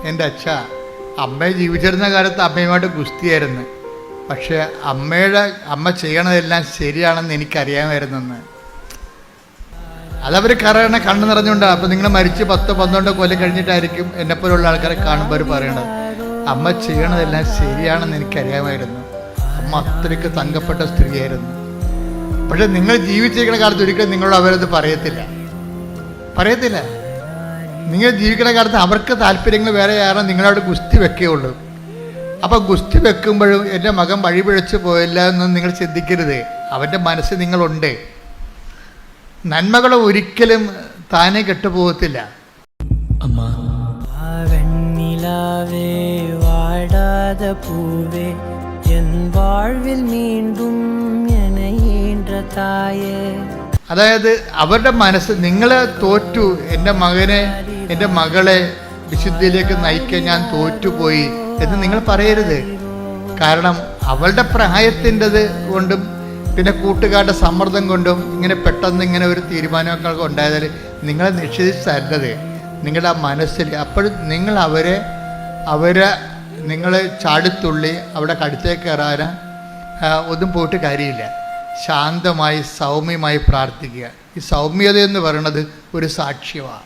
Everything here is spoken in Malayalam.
എൻ്റെ അച്ഛ, അമ്മ ജീവിച്ചിരുന്ന കാലത്ത് അമ്മയുമായിട്ട് ഗുസ്തിയായിരുന്നു. പക്ഷേ അമ്മ ചെയ്യണതെല്ലാം ശരിയാണെന്ന് എനിക്കറിയാമായിരുന്നെന്ന്. അതവർ കാരണം കണ്ണു നിറഞ്ഞുകൊണ്ടാണ്. അപ്പോൾ നിങ്ങൾ മരിച്ച് 10-12 കൊല്ലം കഴിഞ്ഞിട്ടായിരിക്കും എന്നെപ്പോലുള്ള ആൾക്കാരെ കാണുമ്പോൾ അവർ പറയണത് അമ്മ ചെയ്യണതെല്ലാം ശരിയാണെന്ന് എനിക്കറിയാമായിരുന്നു. അമ്മ അത്രയ്ക്ക് തങ്കപ്പെട്ട സ്ത്രീയായിരുന്നു. പക്ഷെ നിങ്ങൾ ജീവിച്ചിരിക്കുന്ന കാലത്ത് ഒരിക്കലും നിങ്ങളോട് അവരത് പറയത്തില്ല. നിങ്ങൾ ജീവിക്കുന്ന കാലത്ത് അവർക്ക് താല്പര്യങ്ങൾ വേറെ ആരും നിങ്ങളോട് ഗുസ്തി വെക്കുകയുള്ളൂ. അപ്പോൾ ഗുസ്തി വെക്കുമ്പോഴും എൻ്റെ മകൻ വഴിപിഴച്ച് പോയില്ല എന്നൊന്നും നിങ്ങൾ ചിന്തിക്കരുത്. അവൻ്റെ മനസ്സ് നിങ്ങളുണ്ട്. നന്മകൾ ഒരിക്കലും താനെ കെട്ടുപോകത്തില്ല. അമ്മ, വെണ്ണിലാവേ വാടാത പൂവേ എൻ വാഴ്വിൽ വീണ്ടും എനയേണ്ട തായേ. അതായത് അവരുടെ മനസ്സ് നിങ്ങളെ തോറ്റു, എൻ്റെ മകളെ വിശുദ്ധിയിലേക്ക് നയിക്കാൻ ഞാൻ തോറ്റുപോയി എന്ന് നിങ്ങൾ പറയരുത്. കാരണം അവളുടെ പ്രായത്തിൻ്റെത് കൊണ്ടും പിന്നെ കൂട്ടുകാരുടെ സമ്മർദ്ദം കൊണ്ടും പെട്ടെന്ന് ഇങ്ങനെ ഒരു തീരുമാനമൊക്കെ ഉണ്ടായതിൽ നിങ്ങളെ നിഷേധിച്ചല്ലത് നിങ്ങളുടെ ആ മനസ്സിൽ. അപ്പോഴും നിങ്ങൾ അവരെ നിങ്ങൾ ചാടിത്തുള്ളി അവിടെ കടുത്തേക്ക് കയറാൻ ഒന്നും പോയിട്ട് കാര്യമില്ല. ശാന്തമായി സൗമ്യമായി പ്രാർത്ഥിക്കുക. ഈ സൗമ്യത എന്ന് പറയുന്നത് ഒരു സാക്ഷ്യമാണ്.